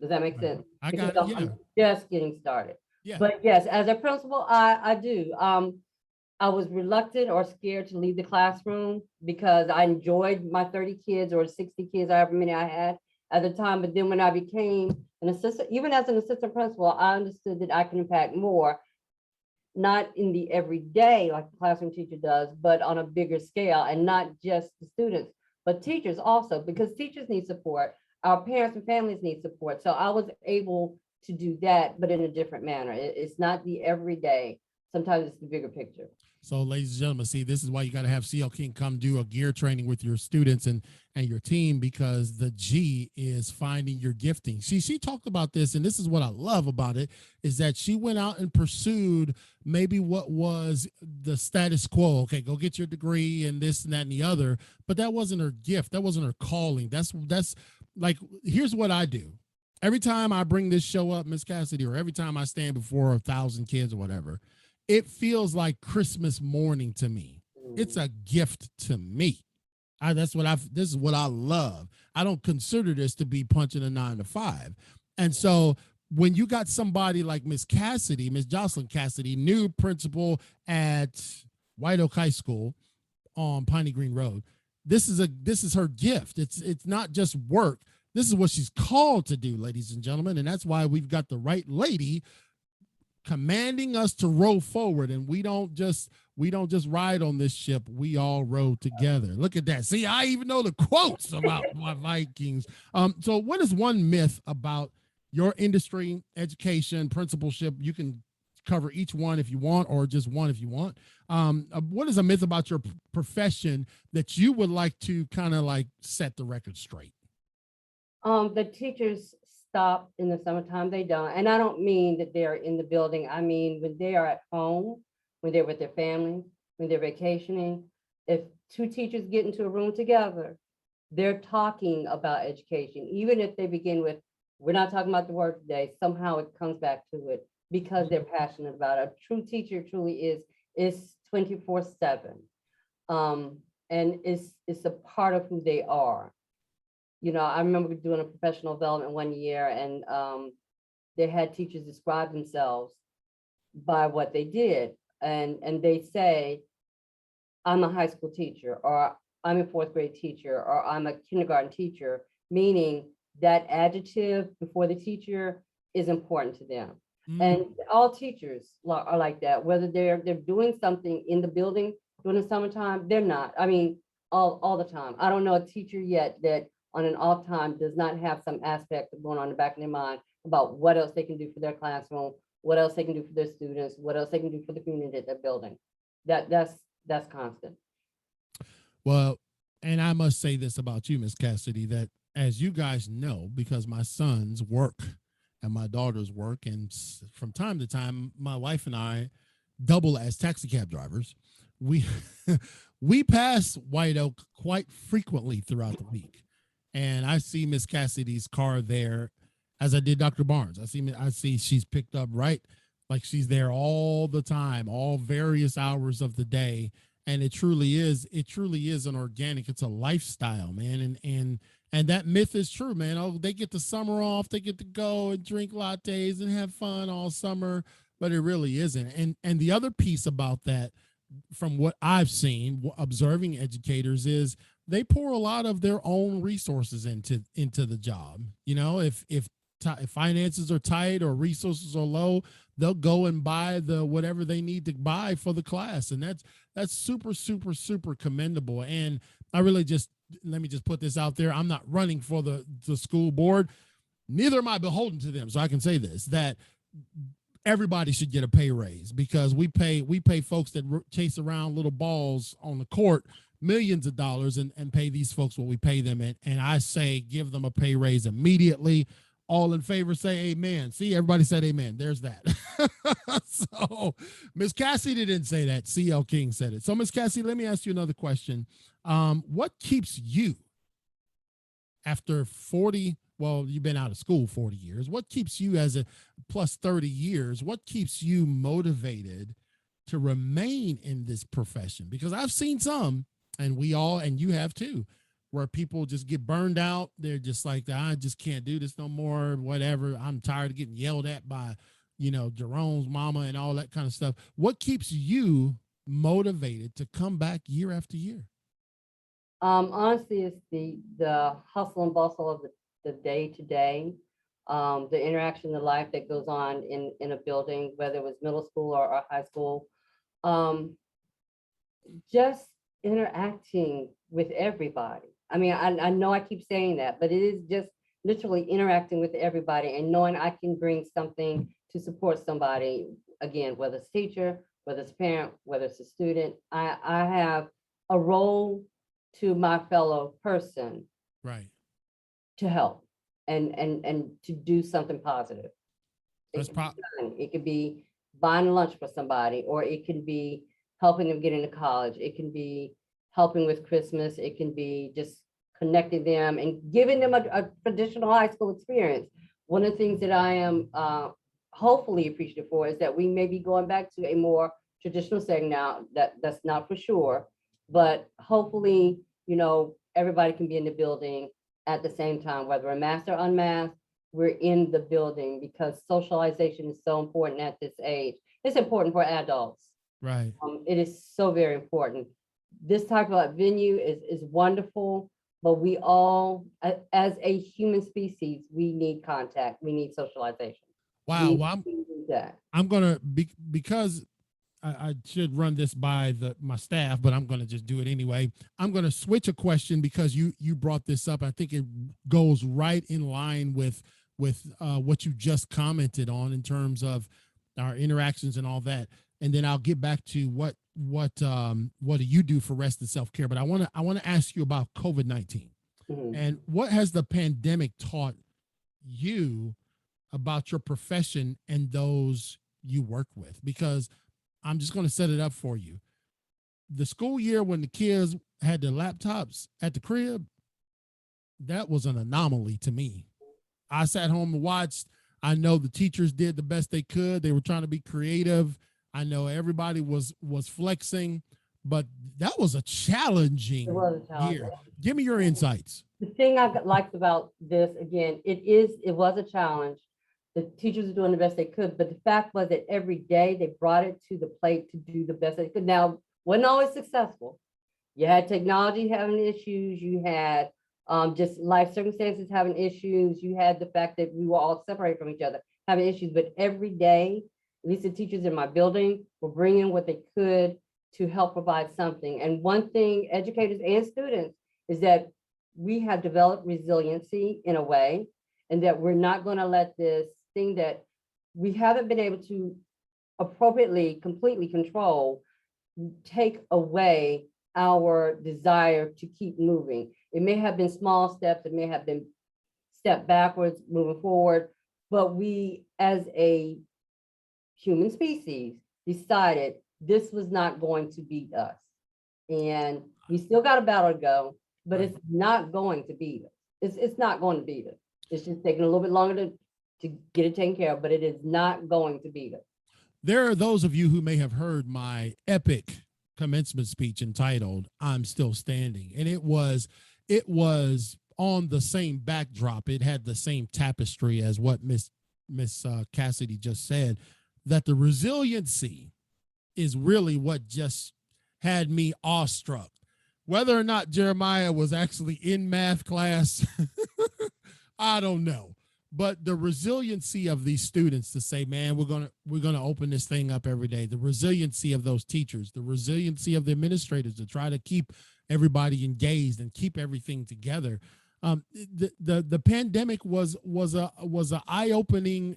Does that make Right. sense? I Because got it. Yeah. I'm just getting started. Yeah. But yes, as a principal, I do. I was reluctant or scared to leave the classroom because I enjoyed my 30 kids or 60 kids, however many I had at the time. But then when I became an assistant, even as an assistant principal, I understood that I can impact more, not in the everyday like the classroom teacher does, but on a bigger scale, and not just the students, but teachers also, because teachers need support. Our parents and families need support. So I was able to do that, but in a different manner. It's not the everyday. Sometimes it's the bigger picture. So, ladies and gentlemen, see, this is why you got to have CL King come do a gear training with your students and your team, because the G is finding your gifting. See, she talked about this, and this is what I love about it, is that she went out and pursued maybe what was the status quo. Okay, go get your degree and this and that and the other, but that wasn't her gift. That wasn't her calling. That's like, here's what I do. Every time I bring this show up, Miss Cassidy, or every time I stand before 1,000 kids or whatever, it feels like Christmas morning to me. It's a gift to me. This is what I love. I don't consider this to be punching a 9 to 5. And so when you got somebody like Miss Cassidy, Miss Joycelyn Cassidy, new principal at White Oak High School on Piney Green Road, this is her gift. It's not just work. This is what she's called to do, ladies and gentlemen. And that's why we've got the right lady commanding us to row forward, and we don't just ride on this ship, we all row together. Look at that. See, I even know the quotes about my Vikings. So what is one myth about your industry, education, principalship? You can cover each one if you want, or just one if you want. What is a myth about your profession that you would like to kind of like set the record straight? The teachers stop in the summertime. They don't. And I don't mean that they're in the building. I mean, when they are at home, when they're with their families, when they're vacationing, if two teachers get into a room together, they're talking about education. Even if they begin with, we're not talking about the word today, somehow it comes back to it because they're passionate about it. A true teacher truly is 24/7. And it's a part of who they are. You know, I remember doing a professional development one year, and they had teachers describe themselves by what they did. And they say, I'm a high school teacher, or I'm a fourth grade teacher, or I'm a kindergarten teacher, meaning that adjective before the teacher is important to them. And all teachers are like that, whether they're doing something in the building during the summertime, they're not. I mean, all the time. I don't know a teacher yet that on an off time does not have some aspect of going on in the back of their mind about what else they can do for their classroom, what else they can do for their students, what else they can do for the community that they're building. That's constant. Well, and I must say this about you, Miss Cassidy, that as you guys know, because my sons work and my daughters work, and from time to time, my wife and I double as taxi cab drivers. We we pass White Oak quite frequently throughout the week. And I see Miss Cassidy's car there, as I did Dr. Barnes. I see she's picked up right, like she's there all the time, all various hours of the day. And it truly is. It truly is an organic. It's a lifestyle, man. And that myth is true, man. Oh, they get the summer off. They get to go and drink lattes and have fun all summer, but it really isn't. And the other piece about that, from what I've seen, observing educators, is they pour a lot of their own resources into the job. You know, if finances are tight or resources are low, they'll go and buy the whatever they need to buy for the class, and that's super, super, super commendable. And I really just let me just put this out there: I'm not running for the school board. Neither am I beholden to them, so I can say this: that everybody should get a pay raise, because we pay folks that chase around little balls on the court millions of dollars, and pay these folks what we pay them. And I say give them a pay raise immediately. All in favor say amen. See, everybody said amen. There's that. So Miss Cassidy didn't say that. CL King said it. So Miss Cassidy, let me ask you another question. What keeps you, after 40, well, you've been out of school 40 years, what keeps you, as a plus 30 years, what keeps you motivated to remain in this profession? Because I've seen some, and you have too, where people just get burned out. They're just like, I just can't do this no more, whatever. I'm tired of getting yelled at by, Jerome's mama and all that kind of stuff. What keeps you motivated to come back year after year? Honestly, it's the hustle and bustle of the day to day, the interaction, the life that goes on in a building, whether it was middle school or high school. Just interacting with everybody. I mean, I know I keep saying that, but it is just literally interacting with everybody and knowing I can bring something to support somebody. Again, whether it's teacher, whether it's parent, whether it's a student, I have a role to my fellow person, right, to help and to do something positive. It could be buying lunch for somebody, or it can be helping them get into college. It can be helping with Christmas. It can be just connecting them and giving them a traditional high school experience. One of the things that I am hopefully appreciative for is that we may be going back to a more traditional setting now. That's not for sure, but hopefully, everybody can be in the building at the same time, whether we're masked or unmasked. We're in the building, because socialization is so important at this age. It's important for adults. Right. It is so very important. This type of venue is wonderful, but we all, as a human species, we need contact. We need socialization. Wow. Well, I'm gonna because I should run this by my staff, but I'm gonna just do it anyway. I'm gonna switch a question, because you brought this up. I think it goes right in line with what you just commented on in terms of our interactions and all that. And then I'll get back to what do you do for rest and self-care. But I want to ask you about COVID-19. Mm-hmm. And what has the pandemic taught you about your profession and those you work with? Because I'm just going to set it up for you. The school year when the kids had their laptops at the crib, that was an anomaly to me. I sat home and watched. I know the teachers did the best they could. They were trying to be creative. I know everybody was flexing, but that was a challenging year. Give me your insights. The thing I liked about this, again, it was a challenge. The teachers were doing the best they could, but the fact was that every day they brought it to the plate to do the best they could. Now, wasn't always successful. You had technology having issues. You had just life circumstances having issues. You had the fact that we were all separated from each other having issues, but every day, at least the teachers in my building were bringing what they could to help provide something. And one thing, educators and students, is that we have developed resiliency in a way, and that we're not going to let this thing that we haven't been able to appropriately, completely control, take away our desire to keep moving. It may have been small steps, it may have been step backwards, moving forward, but we as a human species decided this was not going to beat us. And we still got a battle to go, but it's not going to beat us. It's not going to beat us. It's just taking a little bit longer to get it taken care of, but it is not going to beat us. There are those of you who may have heard my epic commencement speech entitled "I'm Still Standing," and it was on the same backdrop. It had the same tapestry as what Miss Cassidy just said, that the resiliency is really what just had me awestruck. Whether or not Jeremiah was actually in math class, I don't know. But the resiliency of these students to say, man, we're gonna open this thing up every day. The resiliency of those teachers, the resiliency of the administrators to try to keep everybody engaged and keep everything together. The pandemic was a eye opening,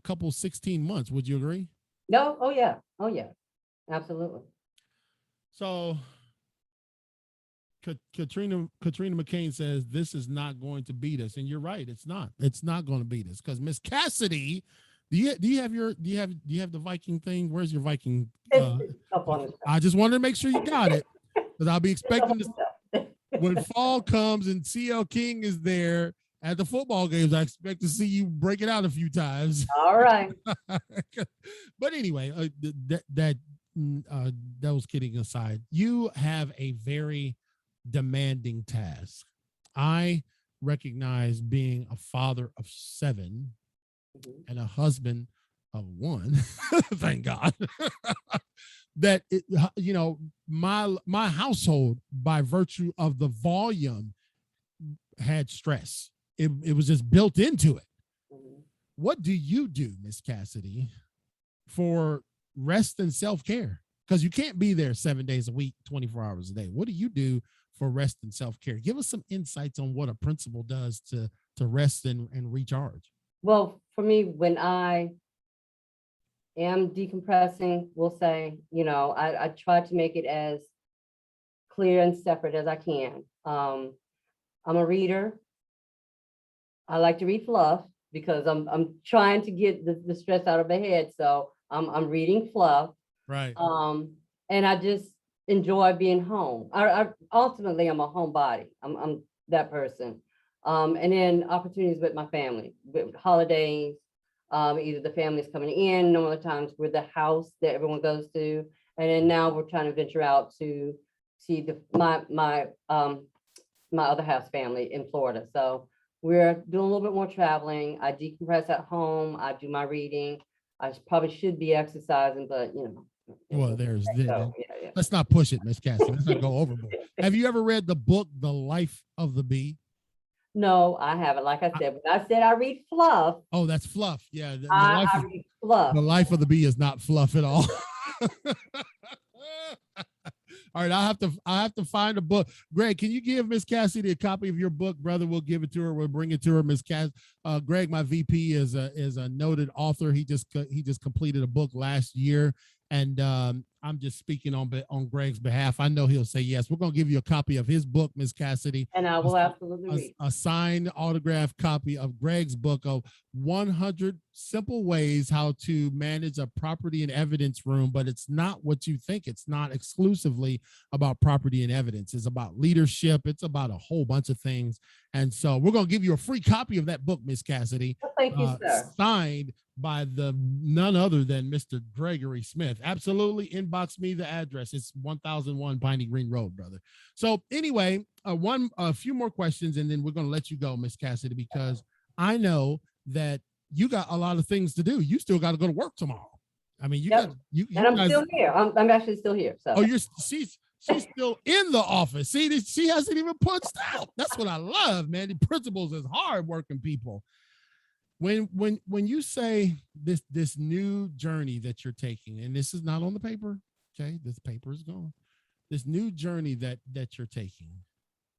couple 16 months. Would you agree? No, oh yeah, absolutely. So Katrina McCain says this is not going to beat us, and you're right. It's not going to beat us because Miss Cassidy, do you have the Viking thing? Where's your Viking? It's up on the I just wanted to make sure you got it because I'll be expecting this when fall comes and CL King is there at the football games. I expect to see you break it out a few times. All right. But anyway, that was kidding aside. You have a very demanding task. I recognize being a father of 7 and a husband of 1. Thank God. That my household, by virtue of the volume, had stress. It was just built into it. What do you do, Miss Cassidy, for rest and self-care? Because you can't be there 7 days a week, 24 hours a day. What do you do for rest and self-care? Give us some insights on what a principal does to rest and recharge. Well, for me, when I am decompressing, we'll say, I try to make it as clear and separate as I can. I'm a reader. I like to read fluff because I'm trying to get the stress out of my head. So I'm reading fluff. Right. And I just enjoy being home. I ultimately I'm a homebody. I'm that person. And then opportunities with my family, with holidays. Either the family's coming in, normal times we're the house that everyone goes to, and then now we're trying to venture out to see my other house family in Florida. So we're doing a little bit more traveling. I decompress at home. I do my reading. I probably should be exercising, but Well, yeah. Let's not push it, Miss Cassie. Let's not go overboard. Have you ever read the book, The Life of the Bee? No, I haven't. Like I said, when I said I read fluff. Oh, that's fluff. Yeah. I read fluff. The Life of the Bee is not fluff at all. All right, I have to find a book. Greg, can you give Miss Cassidy a copy of your book, brother? We'll give it to her. We'll bring it to her. Miss Cass. Greg, my VP, is a noted author. He just completed a book last year, and I'm just speaking on Greg's behalf. I know he'll say yes. We're gonna give you a copy of his book, Miss Cassidy, and I will absolutely read a signed, autographed copy of Greg's book of 100 Simple Ways How to Manage a Property and Evidence Room. But it's not what you think. It's not exclusively about property and evidence. It's about leadership. It's about a whole bunch of things. And so we're gonna give you a free copy of that book, Miss Cassidy. Well, thank you, sir. Signed by none other than Mr. Gregory Smith. Absolutely. Inbox me the address. It's 1001 Piney Green Road, brother. So anyway, a few more questions, and then we're going to let you go, Miss Cassidy, because I know that you got a lot of things to do. You still got to go to work tomorrow. I mean, and I'm still here. I'm actually still here. So. Oh, she's still in the office. See, she hasn't even punched out. That's what I love, man. The principals is hardworking people. When you say this new journey that you're taking, and this is not on the paper, okay? This paper is gone. This new journey that you're taking,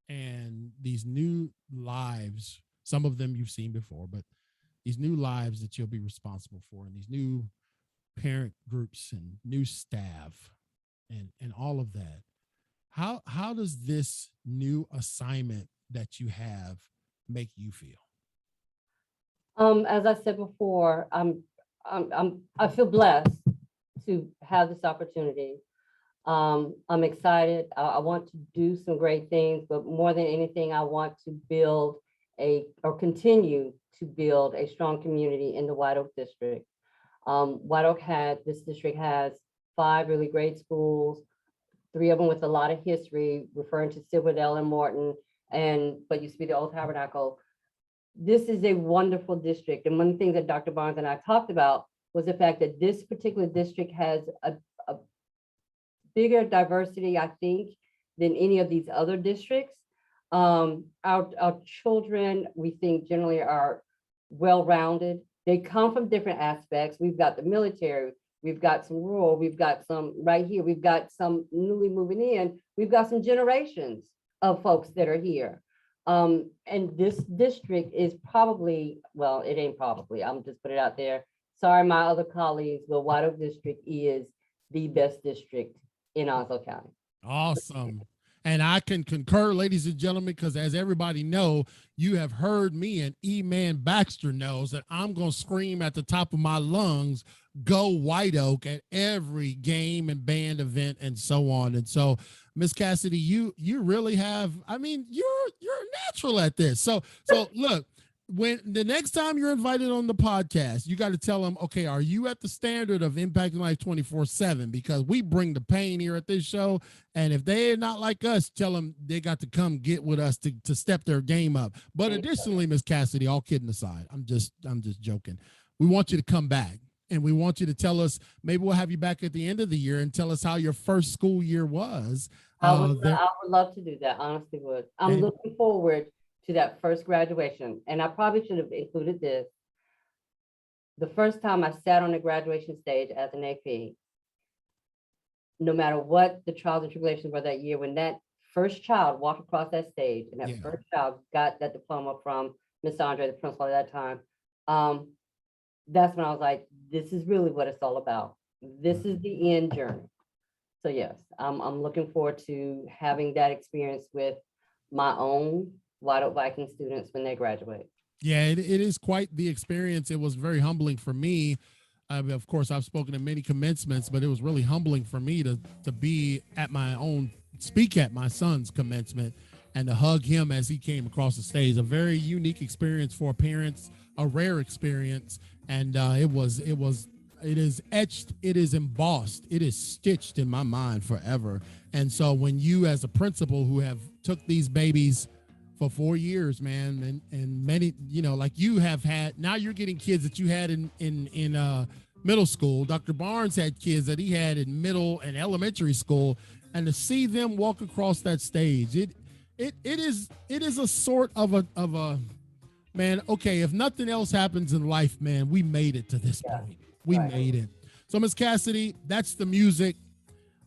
and these new lives, some of them you've seen before, but these new lives that you'll be responsible for, and these new parent groups and new staff, and all of that. How does this new assignment that you have make you feel? As I said before, I feel blessed to have this opportunity. I'm excited. I want to do some great things, but more than anything, I want to continue to build a strong community in the White Oak district. This district has 5 really great schools, 3 of them with a lot of history, referring to Silverdale and Morton, and what used to be the Old Tabernacle. This is a wonderful district. And one of the things that Dr. Barnes and I talked about was the fact that this particular district has a bigger diversity, I think, than any of these other districts. Our children, we think, generally are well-rounded. They come from different aspects. We've got the military, we've got some rural, we've got some right here, we've got some newly moving in, we've got some generations of folks that are here. And this district is probably, well, it ain't probably, I'm just put it out there. Sorry, my other colleagues, but White Oak District is the best district in Onslow County. Awesome. And I can concur, ladies and gentlemen, because as everybody know, you have heard me and E-Man Baxter knows that I'm going to scream at the top of my lungs, go White Oak at every game and band event and so on. And so, Miss Cassidy, you really have, I mean, you're natural at this. So look, when the next time you're invited on the podcast, you got to tell them, okay, are you at the standard of Impacting Life 24/7? Because we bring the pain here at this show. And if they're not like us, tell them they got to come get with us to step their game up. But additionally, Miss Cassidy, all kidding aside, I'm just joking. We want you to come back. And we want you to tell us, maybe we'll have you back at the end of the year and tell us how your first school year was. I would love to do that, honestly would. I'm looking forward to that first graduation. And I probably should have included this. The first time I sat on the graduation stage as an AP, no matter what the trials and tribulations were that year, when that first child walked across that stage and that first child got that diploma from Miss Andre, the principal at that time, that's when I was like, this is really what it's all about. This is the end journey. So yes, I'm looking forward to having that experience with my own White Oak Viking students when they graduate. Yeah, it is quite the experience. It was very humbling for me. Of course, I've spoken at many commencements, but it was really humbling for me to be at my own, speak at my son's commencement and to hug him as he came across the stage. A very unique experience for parents, a rare experience. And it is etched, it is embossed, it is stitched in my mind forever. And so when you, as a principal who have took these babies for 4 years, man, and many, you know, like you have had, now you're getting kids that you had in middle school. Dr. Barnes had kids that he had in middle and elementary school, and to see them walk across that stage, it is a sort of a man, okay, if nothing else happens in life, man, we made it to this point. We made it. So, Ms. Cassidy, that's the music.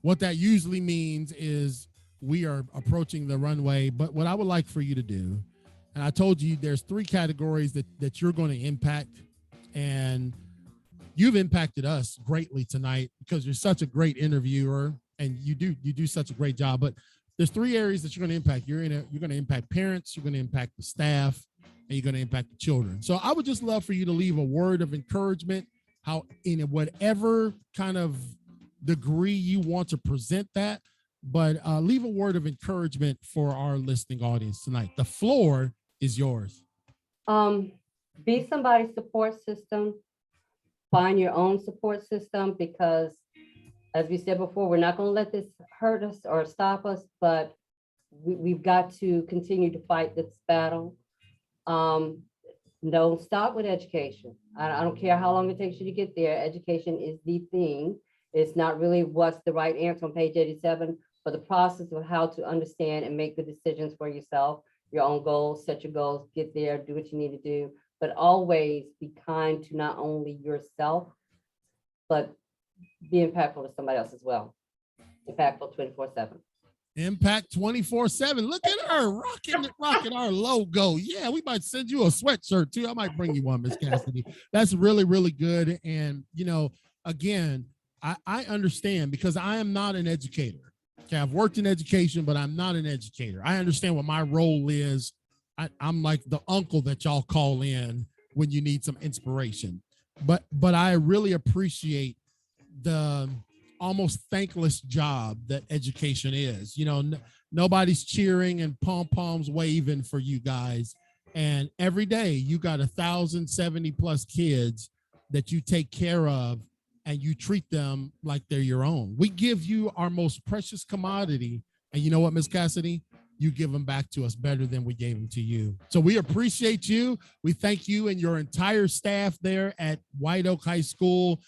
What that usually means is we are approaching the runway. But what I would like for you to do, and I told you there's 3 categories that you're going to impact. And you've impacted us greatly tonight because you're such a great interviewer and you do such a great job. But there's 3 areas that you're going to impact. You're going to impact parents, you're going to impact the staff, and you're going to impact the children. So I would just love for you to leave a word of encouragement, how in whatever kind of degree you want to present that, but leave a word of encouragement for our listening audience tonight. The floor is yours. Be somebody's support system. Find your own support system, because as we said before, we're not going to let this hurt us or stop us, but we've got to continue to fight this battle. Don't stop with education. I don't care how long it takes you to get there. Education is the thing. It's not really what's the right answer on page 87, but the process of how to understand and make the decisions for yourself, your own goals, set your goals, get there, do what you need to do, but always be kind to not only yourself, but be impactful to somebody else as well. Impactful 24/7. Impact 24/7. Look at her rocking our logo. Yeah, we might send you a sweatshirt too. I might bring you one, Miss Cassidy. That's really, really good. And you know, again, I understand because I am not an educator. Okay, I've worked in education, but I'm not an educator. I understand what my role is. I'm like the uncle that y'all call in when you need some inspiration. But I really appreciate the almost thankless job that education is. You know, nobody's cheering and pom-poms waving for you guys. And every day you got 1,070 plus kids that you take care of and you treat them like they're your own. We give you our most precious commodity. And you know what, Miss Cassidy? You give them back to us better than we gave them to you. So we appreciate you. We thank you and your entire staff there at White Oak High School.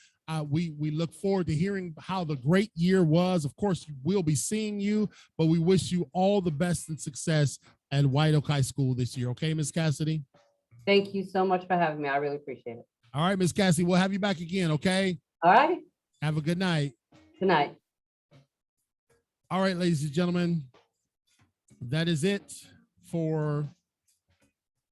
We look forward to hearing how the great year was. Of course, we'll be seeing you, but we wish you all the best and success at White Oak High School this year. Okay, Miss Cassidy? Thank you so much for having me. I really appreciate it. All right, Miss Cassidy, we'll have you back again, okay? All right. Have a good night. Good night. All right, ladies and gentlemen, that is it for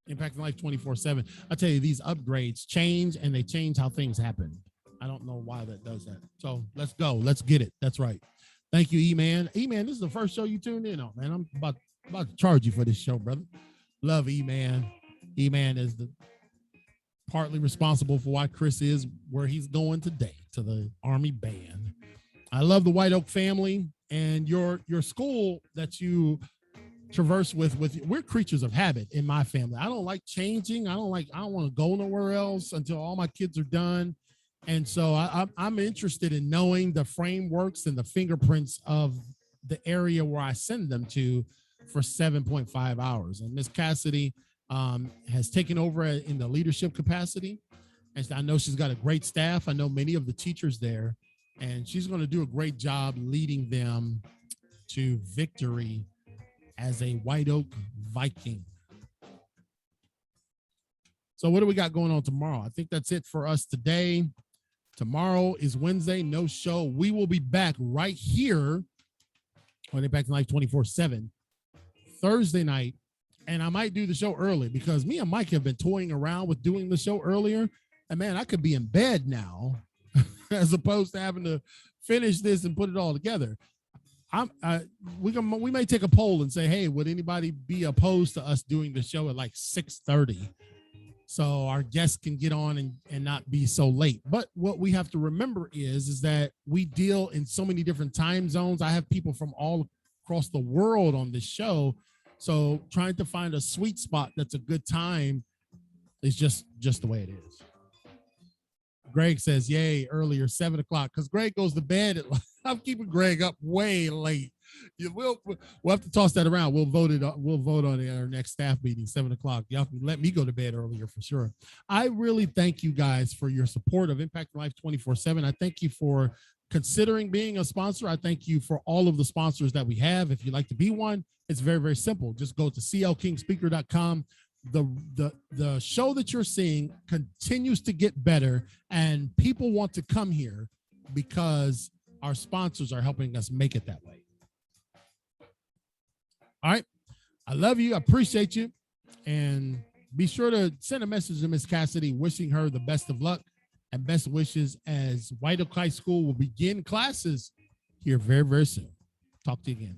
Impacting Life 24/7. I tell you, these upgrades change and they change how things happen. I don't know why that does that. So let's go. Let's get it. That's right. Thank you, E-Man. E-Man, this is the first show you tuned in on, man. I'm about to charge you for this show, brother. Love E-Man. E-Man is partly responsible for why Chris is where he's going today, to the Army Band. I love the White Oak family and your school that you traverse with. We're creatures of habit in my family. I don't like changing. I don't want to go nowhere else until all my kids are done. And so I'm interested in knowing the frameworks and the fingerprints of the area where I send them to for 7.5 hours. And Miss Cassidy has taken over in the leadership capacity. And I know she's got a great staff. I know many of the teachers there, and she's going to do a great job leading them to victory as a White Oak Viking. So what do we got going on tomorrow? I think that's it for us today. Tomorrow is Wednesday, no show. We will be back right here on Impacting Life 24/7 Thursday night. And I might do the show early because me and Mike have been toying around with doing the show earlier. And man, I could be in bed now as opposed to having to finish this and put it all together. We may take a poll and say, hey, would anybody be opposed to us doing the show at like 6:30? So our guests can get on and not be so late. But what we have to remember is that we deal in so many different time zones. I have people from all across the world on this show. So trying to find a sweet spot that's a good time is just the way it is. Greg says, yay, earlier, 7 o'clock, because Greg goes to bed. I'm keeping Greg up way late. We'll have to toss that around. We'll vote on it at our next staff meeting, 7 o'clock. Y'all can let me go to bed earlier for sure. I really thank you guys for your support of Impacting Life 24/7. I thank you for considering being a sponsor. I thank you for all of the sponsors that we have. If you'd like to be one, it's very, very simple. Just go to clkingspeaker.com. The show that you're seeing continues to get better, and people want to come here because our sponsors are helping us make it that way. All right. I love you. I appreciate you. And be sure to send a message to Miss Cassidy, wishing her the best of luck and best wishes as White Oak High School will begin classes here very, very soon. Talk to you again.